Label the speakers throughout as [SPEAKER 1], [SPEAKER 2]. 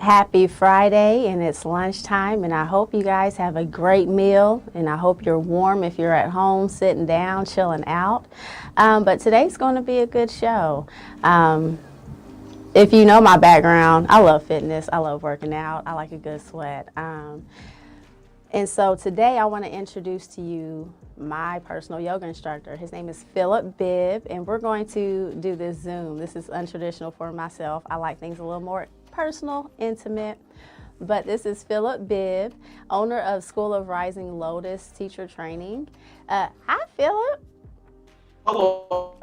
[SPEAKER 1] Happy Friday, and it's lunchtime, and I hope you guys have a great meal, and I hope you're warm if you're at home, sitting down, chilling out. But today's going to be a good show. If you know my background, I love fitness, I love working out, I like a good sweat. And so today I want to introduce to you my personal yoga instructor. His name is Phillip Bibb, and we're going to do this Zoom. This is untraditional for myself. I like things a little more personal, intimate. But this is Phillip Bibb, owner of School of Rising Lotus Teacher Training. Hi, Phillip.
[SPEAKER 2] Hello.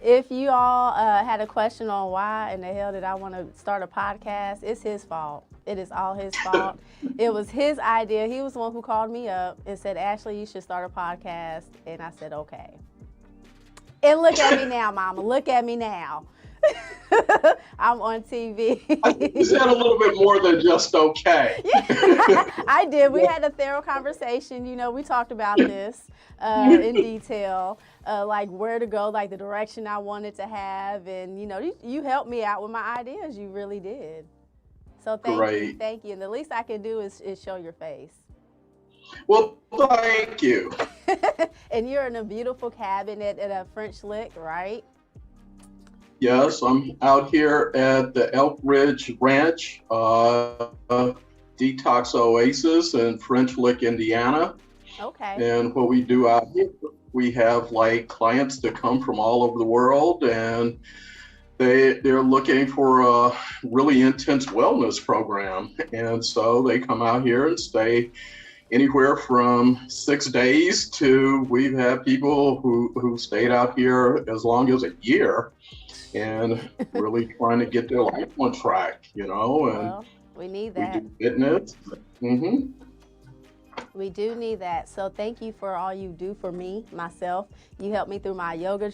[SPEAKER 1] If you all had a question on why in the hell did I want to start a podcast, it's his fault. It is all his fault. It was his idea. He was the one who called me up and said, Ashley, you should start a podcast. And I said, okay. And look at me now, Mama. Look at me now. I'm on TV.
[SPEAKER 2] I think you said a little bit more than just okay.
[SPEAKER 1] Yeah, I did. We had a thorough conversation. You know, we talked about this in detail, like where to go, like the direction I wanted to have. And, you know, you helped me out with my ideas. You really did. So thank you. And the least I can do is show your face.
[SPEAKER 2] Well, thank you.
[SPEAKER 1] And you're in a beautiful cabin at a French Lick, right?
[SPEAKER 2] Yes, I'm out here at the Elk Ridge Ranch, Detox Oasis in French Lick, Indiana.
[SPEAKER 1] Okay.
[SPEAKER 2] And what we do out here, we have like clients that come from all over the world, and they're looking for a really intense wellness program. And so they come out here and stay anywhere from 6 days to we've had people who stayed out here as long as a year and really trying to get their life on track, you know. And
[SPEAKER 1] well, we need that.
[SPEAKER 2] We do fitness. Mm-hmm.
[SPEAKER 1] We do need that. So thank you for all you do for me, myself. You helped me through my yoga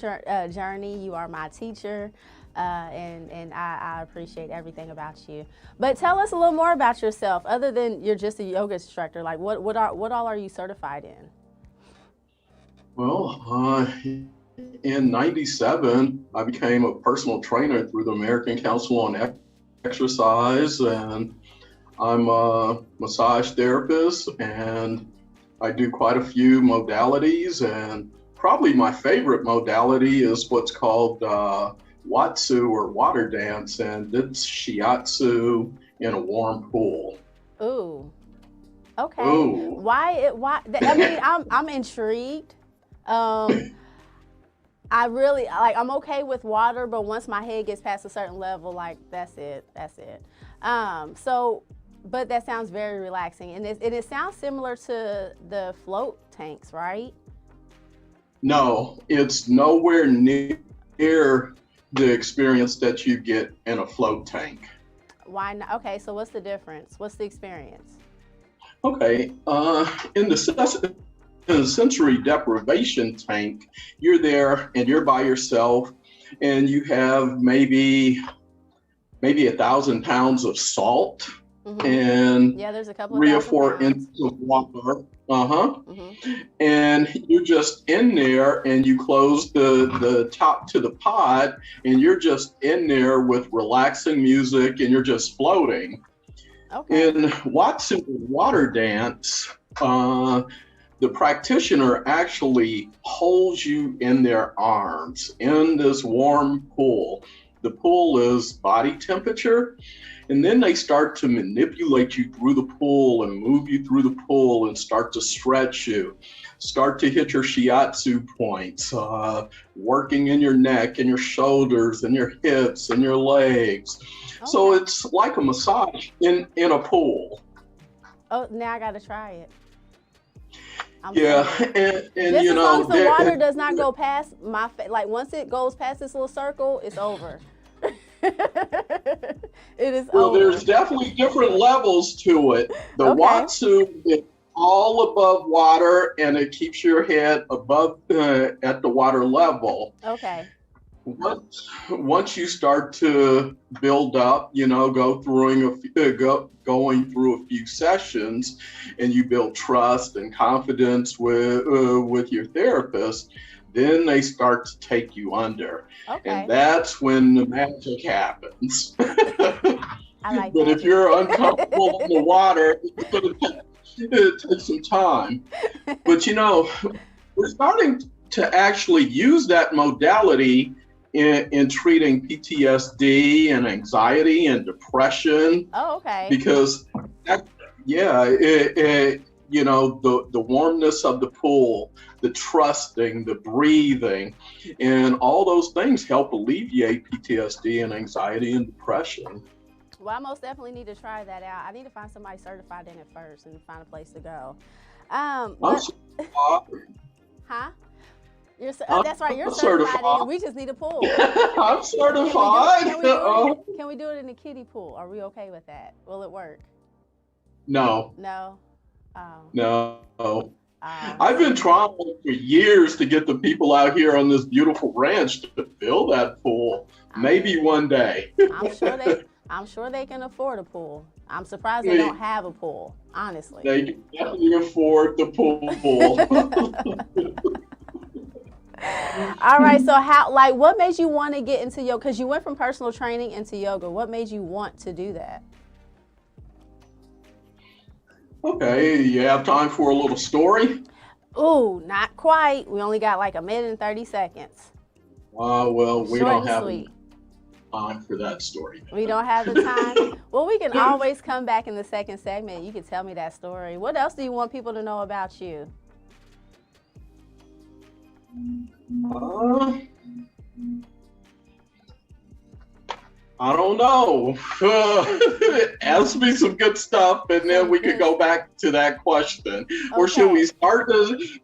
[SPEAKER 1] journey. You are my teacher. And I appreciate everything about you. But tell us a little more about yourself, other than you're just a yoga instructor. Like what all are you certified in?
[SPEAKER 2] Well, in '97, I became a personal trainer through the American Council on Exercise, and I'm a massage therapist, and I do quite a few modalities, and probably my favorite modality is what's called Watsu or water dance, and it's shiatsu in a warm pool.
[SPEAKER 1] Ooh. Okay.
[SPEAKER 2] Ooh.
[SPEAKER 1] Why? I mean, I'm intrigued. I'm okay with water, but once my head gets past a certain level, like that's it. But that sounds very relaxing, and it sounds similar to the float tanks, right?
[SPEAKER 2] No, it's nowhere near the experience that you get in a float tank.
[SPEAKER 1] Why not? Okay, so what's the difference? What's the experience?
[SPEAKER 2] Okay, in the sensory deprivation tank, you're there and you're by yourself, and you have maybe 1,000 pounds of salt. Mm-hmm. And
[SPEAKER 1] there's a couple of
[SPEAKER 2] 3 or 4 inches of water. Mm-hmm. And you're just in there, and you close the top to the pod, and you're just in there with relaxing music, and you're just floating. Okay. In Watsu water dance, the practitioner actually holds you in their arms in this warm pool. The pool is body temperature. And then they start to manipulate you through the pool and move you through the pool and start to stretch you, start to hit your shiatsu points, working in your neck and your shoulders and your hips and your legs. Okay. So it's like a massage in a pool.
[SPEAKER 1] Oh, now I got to try it.
[SPEAKER 2] And
[SPEAKER 1] just
[SPEAKER 2] you know,
[SPEAKER 1] as long as the water does not go past my face, like once it goes past this little circle, it's over. It is over.
[SPEAKER 2] There's definitely different levels to it. The Watsu is all above water, and it keeps your head above at the water level.
[SPEAKER 1] Okay.
[SPEAKER 2] Once you start to build up, you know, going through a few sessions, and you build trust and confidence with your therapist, then they start to take you under.
[SPEAKER 1] Okay.
[SPEAKER 2] And that's when the magic happens.
[SPEAKER 1] I like
[SPEAKER 2] But
[SPEAKER 1] magic.
[SPEAKER 2] if you're uncomfortable in the water, it takes some time. But we're starting to actually use that modality in treating PTSD and anxiety and depression.
[SPEAKER 1] Oh, okay.
[SPEAKER 2] Because the warmness of the pool, the trusting, the breathing, and all those things help alleviate PTSD and anxiety and depression.
[SPEAKER 1] Well, I most definitely need to try that out. I need to find somebody certified in it first and find a place to go. Huh? That's right. You're certified in it. We just need a pool.
[SPEAKER 2] I'm certified.
[SPEAKER 1] Can we do it in a kiddie pool? Are we okay with that? Will it work?
[SPEAKER 2] No.
[SPEAKER 1] No.
[SPEAKER 2] No. I've been trying for years to get the people out here on this beautiful ranch to fill that pool. Maybe one day.
[SPEAKER 1] I'm sure they can afford a pool. I'm surprised they don't have a pool, honestly.
[SPEAKER 2] They can definitely afford the pool.
[SPEAKER 1] All right, so what made you want to get into yoga? Because you went from personal training into yoga. What made you want to do that?
[SPEAKER 2] Okay, you have time for a little story?
[SPEAKER 1] Ooh, not quite. We only got like a minute and 30 seconds.
[SPEAKER 2] Well, we
[SPEAKER 1] Short
[SPEAKER 2] don't
[SPEAKER 1] and
[SPEAKER 2] have
[SPEAKER 1] sweet.
[SPEAKER 2] time for that story.
[SPEAKER 1] We don't have the time? Well, we can always come back in the second segment. You can tell me that story. What else do you want people to know about you?
[SPEAKER 2] I don't know. Ask me some good stuff, and then we could go back to that question. Okay. Or should we start?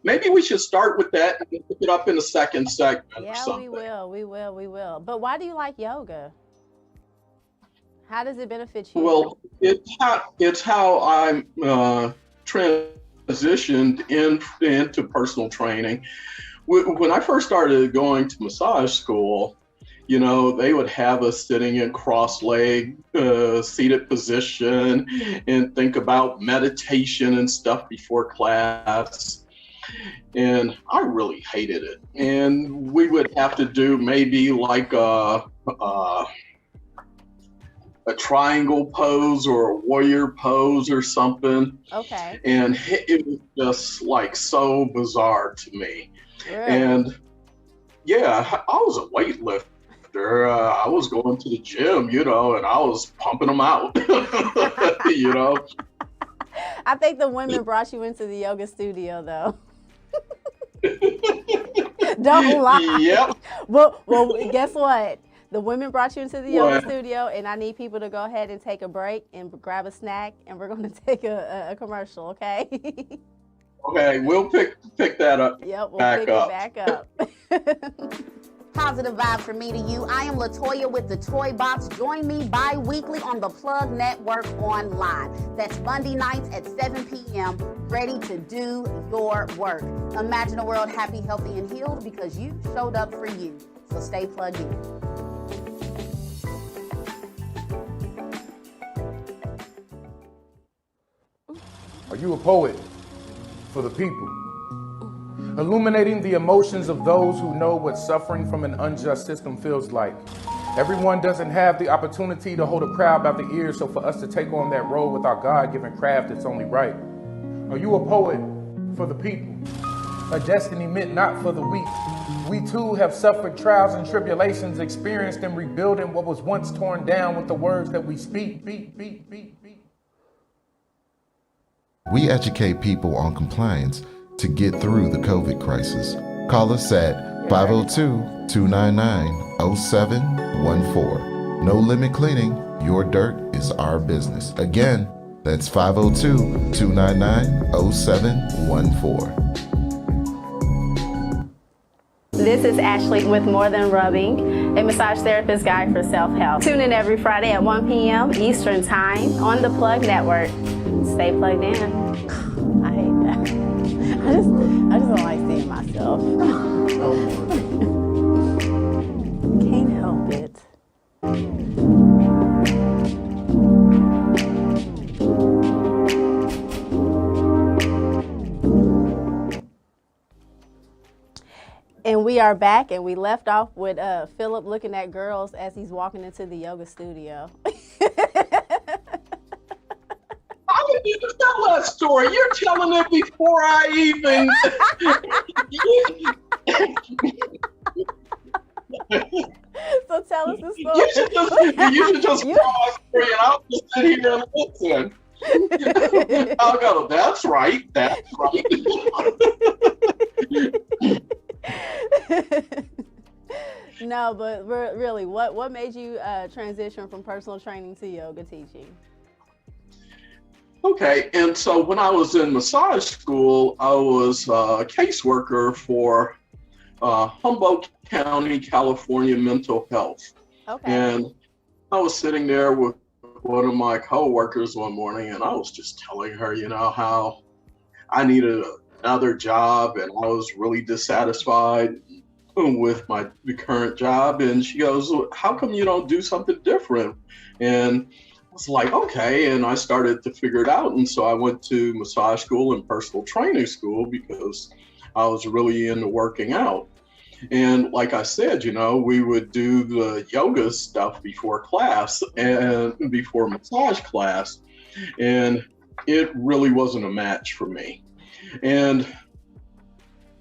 [SPEAKER 2] Maybe we should start with that and pick it up in the second segment.
[SPEAKER 1] Yeah, or something. We will. But why do you like yoga? How does it benefit you?
[SPEAKER 2] Well, it's how I'm transitioned into personal training. When I first started going to massage school, they would have us sitting in cross-leg, seated position and think about meditation and stuff before class. And I really hated it. And we would have to do maybe like a triangle pose or a warrior pose or something.
[SPEAKER 1] Okay.
[SPEAKER 2] And it was just like so bizarre to me. Really? And yeah, I was a weightlifter. I was going to the gym, and I was pumping them out,
[SPEAKER 1] I think the women brought you into the yoga studio, though. Don't lie.
[SPEAKER 2] Yep.
[SPEAKER 1] Well, guess what? The women brought you into the yoga studio, and I need people to go ahead and take a break and grab a snack, and we're going to take a commercial, okay?
[SPEAKER 2] Okay, we'll pick that up.
[SPEAKER 1] Yep, we'll pick it back up.
[SPEAKER 3] Positive vibes from me to you. I am LaToya with the Toy Box. Join me bi-weekly on the Plug Network online. That's Monday nights at 7 p.m. ready to do your work. Imagine a world happy, healthy, and healed because you showed up for you. So stay plugged in.
[SPEAKER 4] Are you a poet for the people? Illuminating the emotions of those who know what suffering from an unjust system feels like. Everyone doesn't have the opportunity to hold a crowd by the ears, so for us to take on that role with our God-given craft, it's only right. Are you a poet for the people? A destiny meant not for the weak. We too have suffered trials and tribulations, experienced and rebuilding what was once torn down with the words that we speak.
[SPEAKER 5] We educate people on compliance to get through the COVID crisis. Call us at 502-299-0714. No limit cleaning. Your dirt is our business. Again, that's 502-299-0714.
[SPEAKER 1] This is Ashley with More Than Rubbing, a massage therapist guide for self-help. Tune in every Friday at 1 p.m. Eastern Time on the Plug Network. Stay plugged in. I hate that. I just don't like seeing myself. Can't help it. And And we are back, and we left off with Phillip looking at girls as he's walking into the yoga studio.
[SPEAKER 2] I didn't need to tell that story. You're telling it before I even.
[SPEAKER 1] So tell us the story.
[SPEAKER 2] You should just tell my story, and I'll just sit here and listen. I'll go, that's right.
[SPEAKER 1] No, but really, what made you transition from personal training to yoga teaching?
[SPEAKER 2] Okay, and so when I was in massage school, I was a caseworker for Humboldt County, California Mental Health.
[SPEAKER 1] Okay.
[SPEAKER 2] And I was sitting there with one of my coworkers one morning, and I was just telling her, how I needed another job, and I was really dissatisfied with the current job. And she goes, how come you don't do something different? And I was like, okay. And I started to figure it out. And so I went to massage school and personal training school because I was really into working out. And like I said, we would do the yoga stuff before class and before massage class. And it really wasn't a match for me. And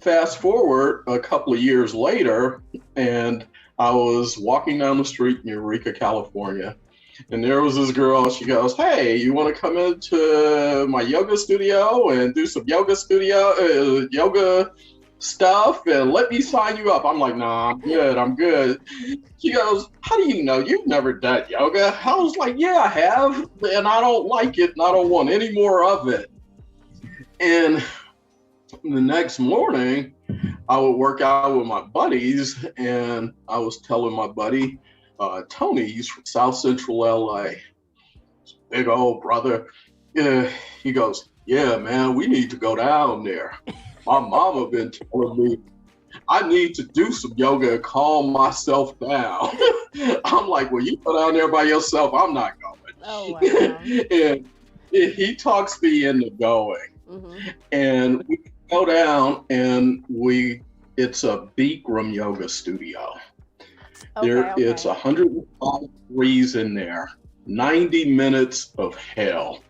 [SPEAKER 2] fast forward a couple of years later, and I was walking down the street in Eureka, California, and there was this girl. She goes, hey, you want to come into my yoga studio and do some yoga stuff, and let me sign you up? I'm like, nah, I'm good. She goes, how do you know? You've never done yoga? I was like, yeah, I have, and I don't like it, and I don't want any more of it. And the next morning, I would work out with my buddies, and I was telling my buddy, Tony, he's from South Central LA, big old brother. He goes, yeah, man, we need to go down there. My mama been telling me I need to do some yoga and calm myself down. I'm like, well, you go down there by yourself. I'm not going.
[SPEAKER 1] Oh, wow.
[SPEAKER 2] And he talks me into going. Mm-hmm. And we go down, and it's a Bikram yoga studio. Okay. It's 105 degrees in there, 90 minutes of hell.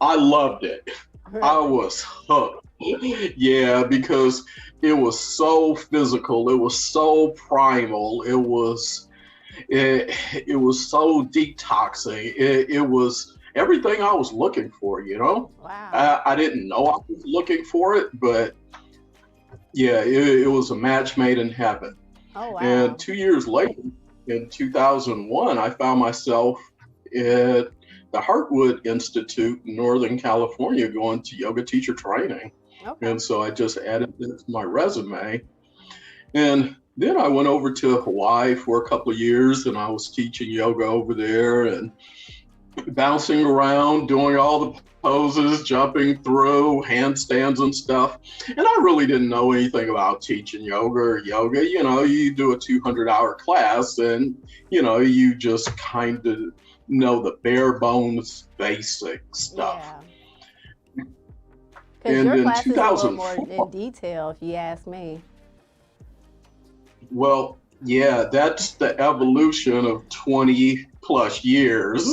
[SPEAKER 2] I loved it. I was hooked. Yeah, because it was so physical. It was so primal. It was so detoxing. It was everything I was looking for,
[SPEAKER 1] Wow.
[SPEAKER 2] I didn't know I was looking for it, but yeah, it was a match made in heaven.
[SPEAKER 1] Oh, wow.
[SPEAKER 2] And 2 years later, in 2001, I found myself at the Heartwood Institute in Northern California going to yoga teacher training. Okay. And so I just added that to my resume. And then I went over to Hawaii for a couple of years, and I was teaching yoga over there and bouncing around, doing all the poses, jumping through handstands and stuff. And I really didn't know anything about teaching yoga or yoga. You do a 200-hour class, and, you just kind of know the bare bones basic stuff.
[SPEAKER 1] Yeah. Because your class is a little more in detail, if you ask me.
[SPEAKER 2] Well, yeah, that's the evolution of 20 plus years,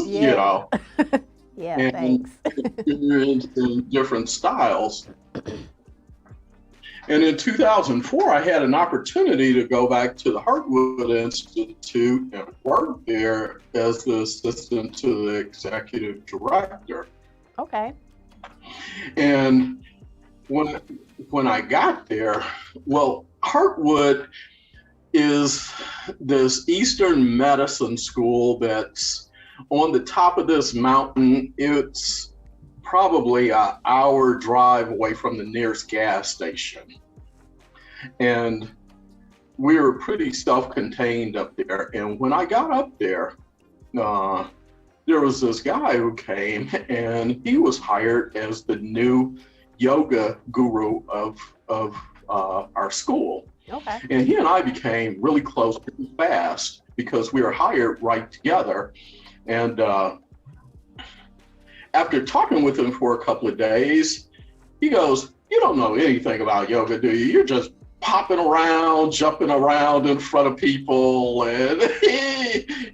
[SPEAKER 1] Yeah,
[SPEAKER 2] and
[SPEAKER 1] thanks.
[SPEAKER 2] in different styles. And in 2004, I had an opportunity to go back to the Heartwood Institute and work there as the assistant to the executive director.
[SPEAKER 1] Okay.
[SPEAKER 2] And when I got there, well, Heartwood is this Eastern medicine school that's on the top of this mountain. It's probably an hour drive away from the nearest gas station. And we were pretty self-contained up there. And when I got up there, there was this guy who came, and he was hired as the new yoga guru of our school.
[SPEAKER 1] Okay.
[SPEAKER 2] And he and I became really close pretty fast because we were hired right together. And after talking with him for a couple of days, he goes, "You don't know anything about yoga, do you? You're just popping around, jumping around in front of people. And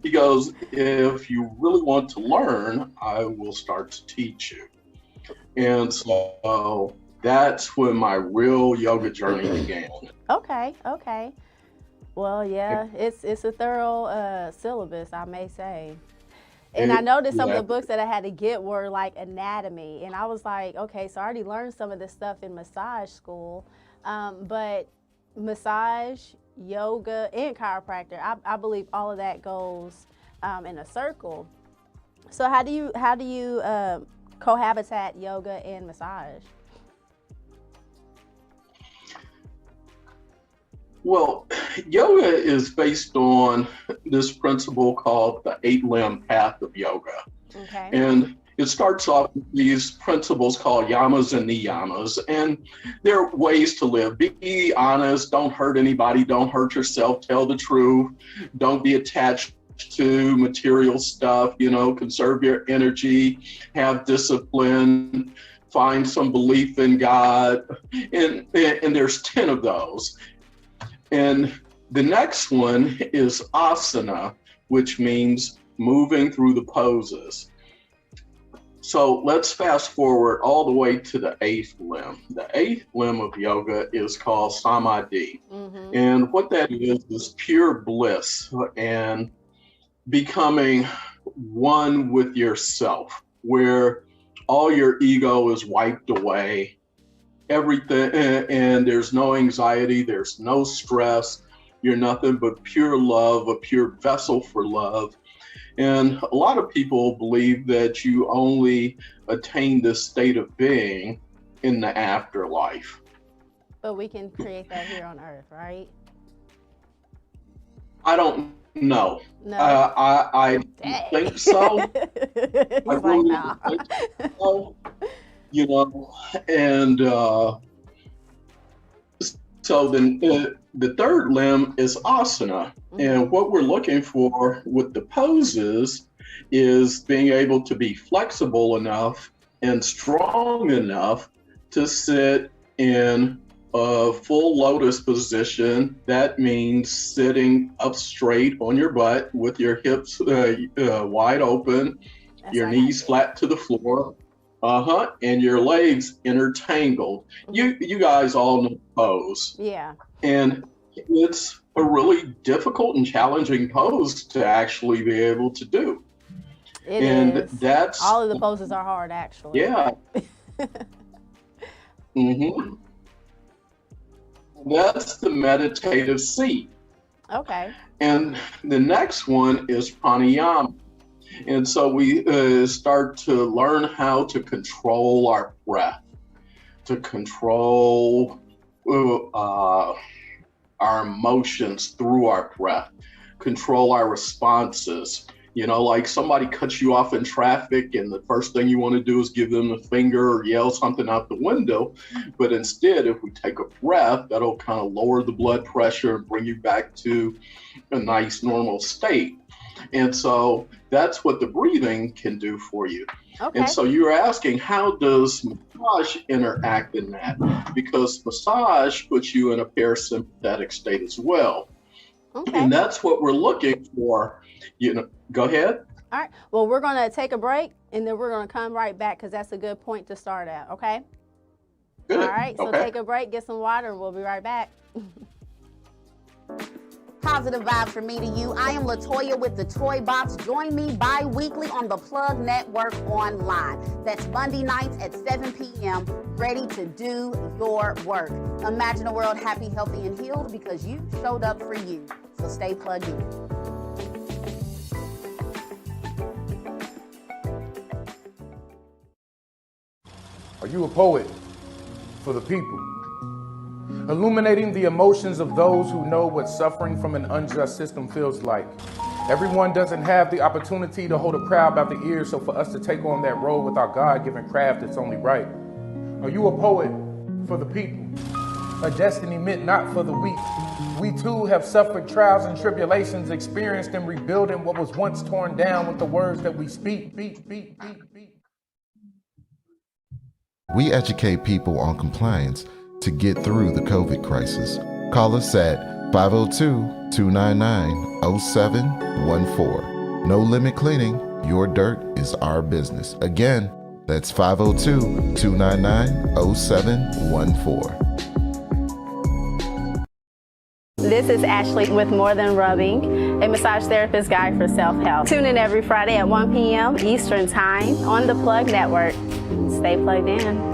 [SPEAKER 2] he goes, if you really want to learn, I will start to teach you. And so that's when my real yoga journey began.
[SPEAKER 1] Okay. Well, yeah, it's a thorough syllabus, I may say. And I noticed some of the books that I had to get were like anatomy. And I was like, okay, so I already learned some of this stuff in massage school. But massage, yoga, and chiropractor, I believe all of that goes in a circle. So how do you cohabitate yoga and massage?
[SPEAKER 2] Well, yoga is based on this principle called the 8-limb path of yoga.
[SPEAKER 1] Okay.
[SPEAKER 2] And it starts off with these principles called yamas and niyamas. And they're ways to live. Be honest, don't hurt anybody, don't hurt yourself, tell the truth, don't be attached to material stuff, conserve your energy, have discipline, find some belief in God. And there's 10 of those. And the next one is asana, which means moving through the poses. So let's fast forward all the way to the 8th limb. The 8th limb of yoga is called samadhi. Mm-hmm. And what that is pure bliss and becoming one with yourself, where all your ego is wiped away. Everything, and there's no anxiety, there's no stress, you're nothing but pure love, a pure vessel for love. And a lot of people believe that you only attain this state of being in the afterlife.
[SPEAKER 1] But we can create that here on earth, right?
[SPEAKER 2] I don't know.
[SPEAKER 1] No.
[SPEAKER 2] I think so.
[SPEAKER 1] I really
[SPEAKER 2] think so. And so then the 3rd limb is asana. Mm-hmm. And what we're looking for with the poses is being able to be flexible enough and strong enough to sit in a full lotus position. That means sitting up straight on your butt with your hips wide open, your knees flat to the floor. And your legs intertangled. Mm-hmm. You guys all know the pose.
[SPEAKER 1] Yeah.
[SPEAKER 2] And it's a really difficult and challenging pose to actually be able to do.
[SPEAKER 1] It is. That's all of the poses are hard, actually.
[SPEAKER 2] Yeah. Mm-hmm. That's the meditative seat.
[SPEAKER 1] Okay.
[SPEAKER 2] And the next one is pranayama. And so we start to learn how to control our breath, to control our emotions through our breath, control our responses. Like somebody cuts you off in traffic and the first thing you want to do is give them the finger or yell something out the window. But instead, if we take a breath, that'll kind of lower the blood pressure and bring you back to a nice normal state. And so that's what the breathing can do for you. Okay. And so you're asking, how does massage interact in that? Because massage puts you in a parasympathetic state as well. Okay. And that's what we're looking for. Go ahead.
[SPEAKER 1] All right. Well, we're going to take a break and then we're going to come right back because that's a good point to start at. Okay.
[SPEAKER 2] Good.
[SPEAKER 1] All right. So take a break, get some water, and we'll be right back.
[SPEAKER 3] Positive vibes from me to you. I am Latoya with the Toy Box. Join me bi-weekly on the Plug Network online. That's Monday nights at 7 p.m. ready to do your work. Imagine a world happy, healthy, and healed because you showed up for you. So stay plugged in.
[SPEAKER 4] Are you a poet for the people? Illuminating the emotions of those who know what suffering from an unjust system feels like. Everyone doesn't have the opportunity to hold a crowd by the ears, so for us to take on that role with our God-given craft, it's only right. Are you a poet for the people? A destiny meant not for the weak. We too have suffered trials and tribulations, experienced in rebuilding what was once torn down with the words that we speak.
[SPEAKER 5] We educate people on compliance to get through the COVID crisis. Call us at 502-299-0714. No Limit Cleaning, your dirt is our business. Again, that's 502-299-0714.
[SPEAKER 1] This is Ashley with More Than Rubbing, a massage therapist guide for self-help. Tune in every Friday at 1 p.m. Eastern Time on the Plug Network. Stay plugged in.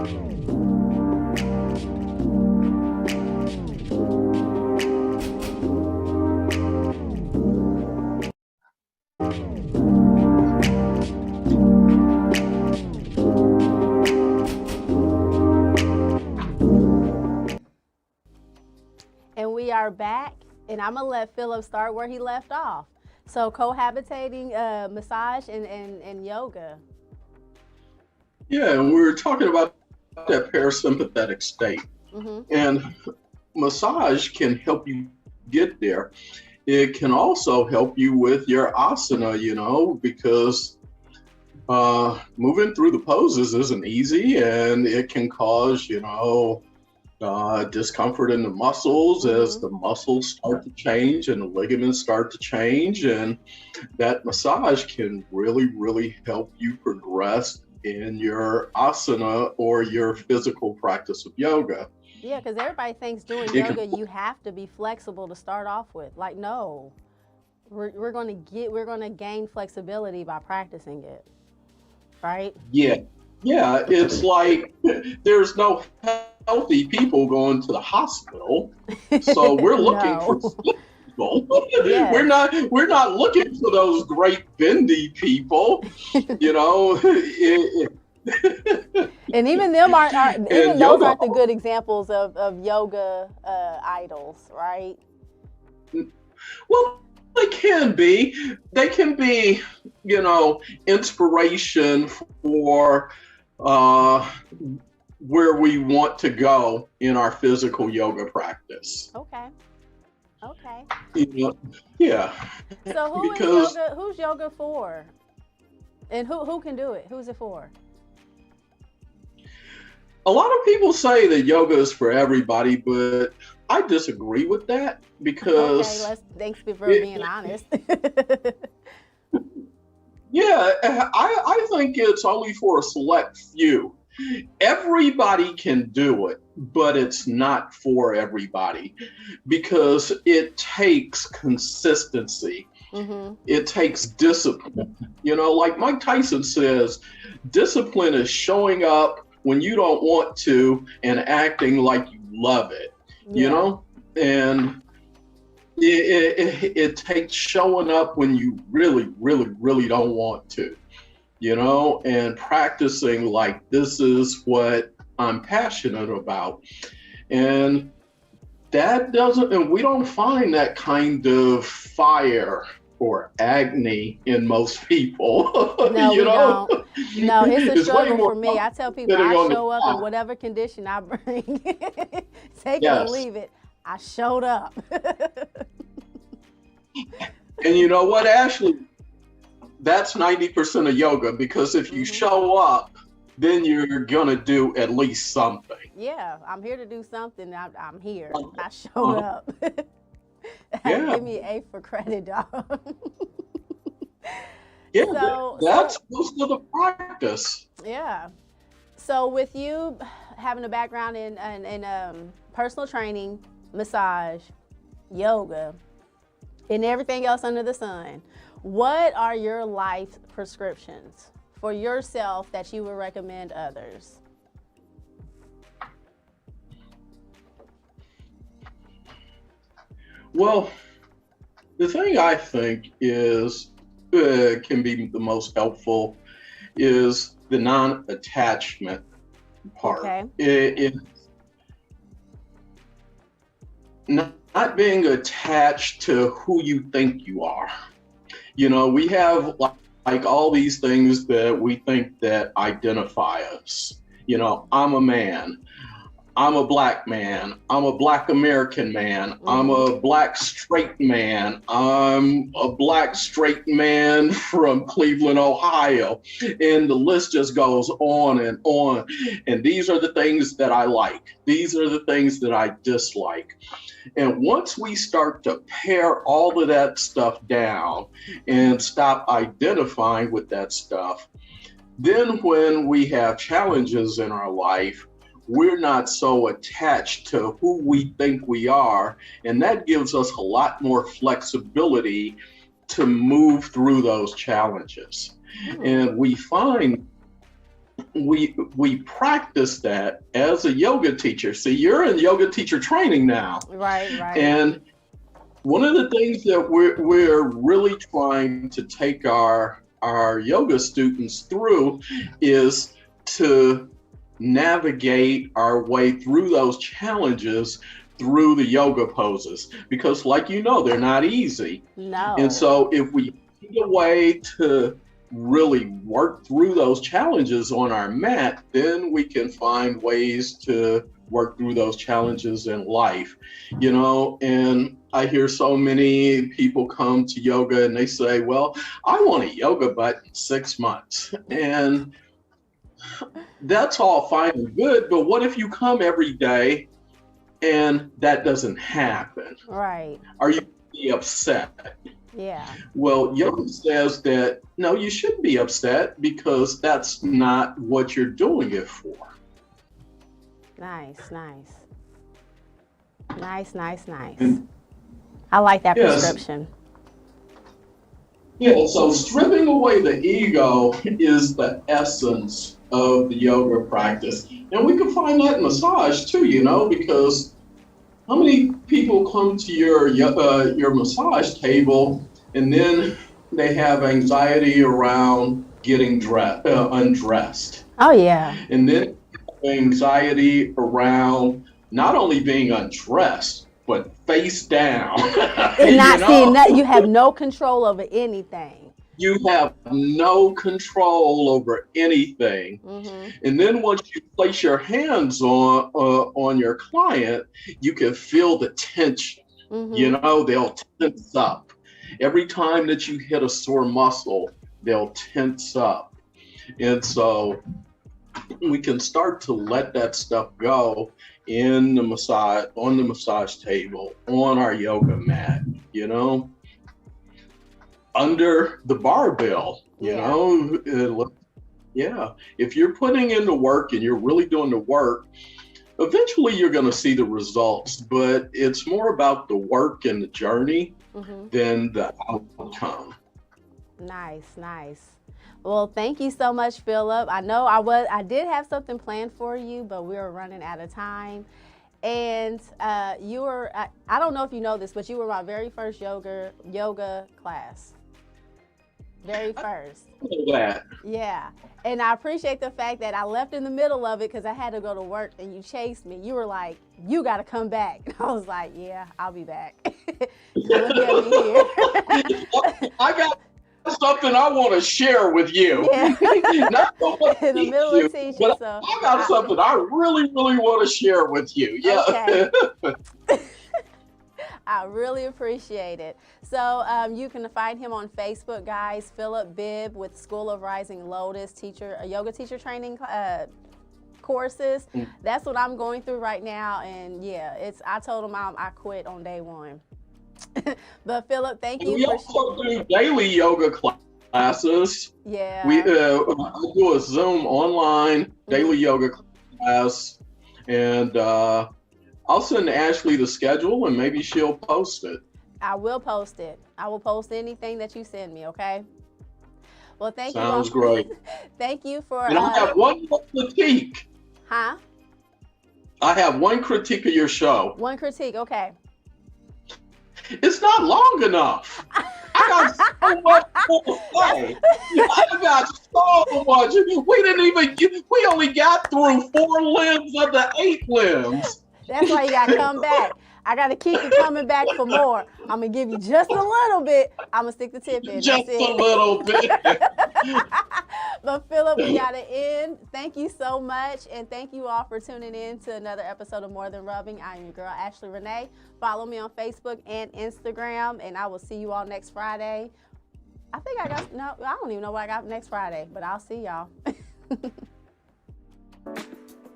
[SPEAKER 1] And we are back, and I'm gonna let Phillip start where he left off. So cohabitating massage and yoga.
[SPEAKER 2] Yeah, and we were talking about that parasympathetic state. And massage can help you get there. It can also help you with your asana, because moving through the poses isn't easy, and it can cause, discomfort in the muscles as the muscles start to change and the ligaments start to change. And that massage can really, really help you progress in your asana or your physical practice of yoga.
[SPEAKER 1] Yeah, because everybody thinks doing yoga, you have to be flexible to start off with. Like, no, we're going to gain flexibility by practicing it, right?
[SPEAKER 2] Yeah, it's like there's no healthy people going to the hospital, so we're looking for people. Yes. We're not looking for those great bendy people,
[SPEAKER 1] And even them aren't those aren't the good examples of yoga idols, right?
[SPEAKER 2] Well, they can be. They can be, inspiration for where we want to go in our physical yoga practice.
[SPEAKER 1] Okay.
[SPEAKER 2] Yeah.
[SPEAKER 1] So who's yoga for? And who can do it? Who's it for?
[SPEAKER 2] A lot of people say that yoga is for everybody, but I disagree with that because...
[SPEAKER 1] Okay, thanks for being honest.
[SPEAKER 2] Yeah, I think it's only for a select few. Everybody can do it, but it's not for everybody because it takes consistency. It takes discipline. Like Mike Tyson says, discipline is showing up when you don't want to and acting like you love it, and it takes showing up when you really, really, really don't want to, and practicing like this is what I'm passionate about. And we don't find that kind of fire or agony in most people.
[SPEAKER 1] No, we don't. No, it's a struggle for me. I tell people I show up in whatever condition I bring. Take it or leave it. I showed up.
[SPEAKER 2] And you know what, Ashley? That's 90% of yoga, because if you show up, then you're gonna do at least something.
[SPEAKER 1] Yeah, I'm here to do something. I'm here. I showed up. Give me an A for credit, dog.
[SPEAKER 2] That's most of the practice.
[SPEAKER 1] Yeah. So with you having a background in personal training, massage, yoga, and everything else under the sun, what are your life prescriptions for yourself that you would recommend others?
[SPEAKER 2] Well, the thing I think is can be the most helpful is the non-attachment part.
[SPEAKER 1] Okay.
[SPEAKER 2] It's not being attached to who you think you are. We have like all these things that we think that identify us. I'm a man. I'm a black man. I'm a black American man. I'm a black straight man. I'm a black straight man from Cleveland, Ohio. And the list just goes on and on. And these are the things that I like. These are the things that I dislike. And once we start to pare all of that stuff down and stop identifying with that stuff, then when we have challenges in our life, we're not so attached to who we think we are. And that gives us a lot more flexibility to move through those challenges. And we find we practice that as a yoga teacher. See, you're in yoga teacher training now.
[SPEAKER 1] Right.
[SPEAKER 2] And one of the things that we're really trying to take our yoga students through is to navigate our way through those challenges through the yoga poses, because like you know, they're not easy.
[SPEAKER 1] No.
[SPEAKER 2] And so if we find a way to really work through those challenges on our mat, then we can find ways to work through those challenges in life, you know. And I hear so many people come to yoga and they say, well, I want a yoga butt in 6 months. And that's all fine and good, but what if you come every day and that doesn't happen?
[SPEAKER 1] Right.
[SPEAKER 2] Are you be upset?
[SPEAKER 1] Yeah.
[SPEAKER 2] Well, yoga says that, no, you shouldn't be upset because that's not what you're doing it for.
[SPEAKER 1] Nice. I like that prescription.
[SPEAKER 2] Yeah, so stripping away the ego is the essence of the yoga practice. And we can find that in massage too, you know, because how many people come to your massage table and then they have anxiety around getting undressed?
[SPEAKER 1] Oh, yeah.
[SPEAKER 2] And then anxiety around not only being undressed, but face down.
[SPEAKER 1] And not seeing that, you have no control over anything.
[SPEAKER 2] You have no control over anything. And then once you place your hands on your client, you can feel the tension. You know, they'll tense up. Every time that you hit a sore muscle, they'll tense up. And so we can start to let that stuff go in the massage, on the massage table, on our yoga mat, you know, under the barbell, you know. Yeah, if you're putting in the work and you're really doing the work, eventually you're going to see the results, but it's more about the work and the journey than the outcome.
[SPEAKER 1] Nice. Well, thank you so much, Phillip. I know I did have something planned for you, but we were running out of time. And you were, I don't know if you know this, but you were my very first yoga class. Very first. Yeah. And I appreciate the fact that I left in the middle of it because I had to go to work and you chased me. You were like, you got to come back. And I was like, yeah, I'll be back. So look at me here.
[SPEAKER 2] I got something I want to share with you.
[SPEAKER 1] Yeah.
[SPEAKER 2] Not so much
[SPEAKER 1] in the middle of teaching,
[SPEAKER 2] but
[SPEAKER 1] so
[SPEAKER 2] I got something I really want to share with you. Yeah.
[SPEAKER 1] Okay. I really appreciate it. So you can find him on Facebook, guys. Phillip Bibb with School of Rising Lotus yoga teacher training courses. That's what I'm going through right now. And yeah, I told him I quit on day one. But Phillip, thank you.
[SPEAKER 2] We also do daily yoga classes.
[SPEAKER 1] Yeah.
[SPEAKER 2] I do a Zoom online daily yoga class, and I'll send Ashley the schedule and maybe she'll post it.
[SPEAKER 1] I will post it. I will post anything that you send me, okay? Well, thank you.
[SPEAKER 2] Sounds great.
[SPEAKER 1] Thank you for...
[SPEAKER 2] And I have one more critique.
[SPEAKER 1] Huh?
[SPEAKER 2] I have one critique of your show.
[SPEAKER 1] One critique, okay.
[SPEAKER 2] It's not long enough. I got so much more to say. I got so much. We only got through 4 limbs of the 8 limbs.
[SPEAKER 1] That's why you got to come back. I got to keep you coming back for more. I'm going to give you just a little bit. I'm going to stick the tip in.
[SPEAKER 2] Just
[SPEAKER 1] That's
[SPEAKER 2] a
[SPEAKER 1] it.
[SPEAKER 2] little bit.
[SPEAKER 1] But Phillip, we got to end. Thank you so much. And thank you all for tuning in to another episode of More Than Rubbing. I'm your girl, Ashley Renee. Follow me on Facebook and Instagram. And I will see you all next Friday. I don't even know what I got next Friday, but I'll see y'all.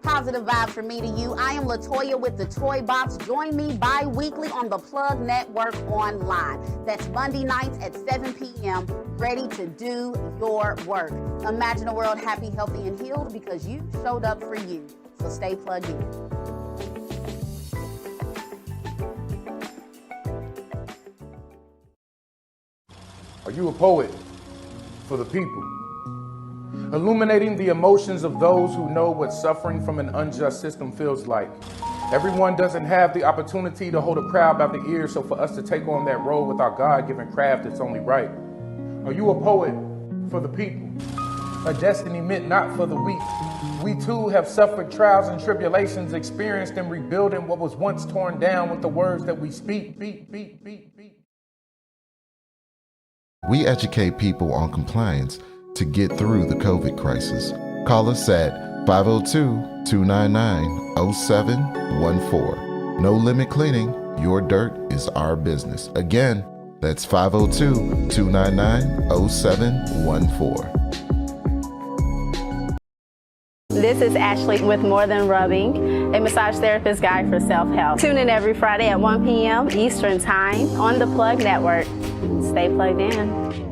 [SPEAKER 3] Positive vibes from me to you. I am Latoya with the Toy Box. Join me bi-weekly on the Plug Network online. That's Monday nights at 7 p.m. ready to do your work. Imagine a world happy, healthy, and healed because you showed up for you. So stay plugged in.
[SPEAKER 4] Are you a poet for the people? Illuminating the emotions of those who know what suffering from an unjust system feels like. Everyone doesn't have the opportunity to hold a crowd by the ear, so for us to take on that role with our God-given craft, it's only right. Are you a poet for the people? A destiny meant not for the weak. We too have suffered trials and tribulations, experienced in rebuilding what was once torn down with the words that we speak.
[SPEAKER 5] We educate people on compliance to get through the COVID crisis. Call us at 502-299-0714. No limit cleaning. Your dirt is our business. Again, that's 502-299-0714.
[SPEAKER 1] This is Ashley with More Than Rubbing, a massage therapist guide for self-help. Tune in every Friday at 1 p.m. Eastern Time on the Plug Network. Stay plugged in.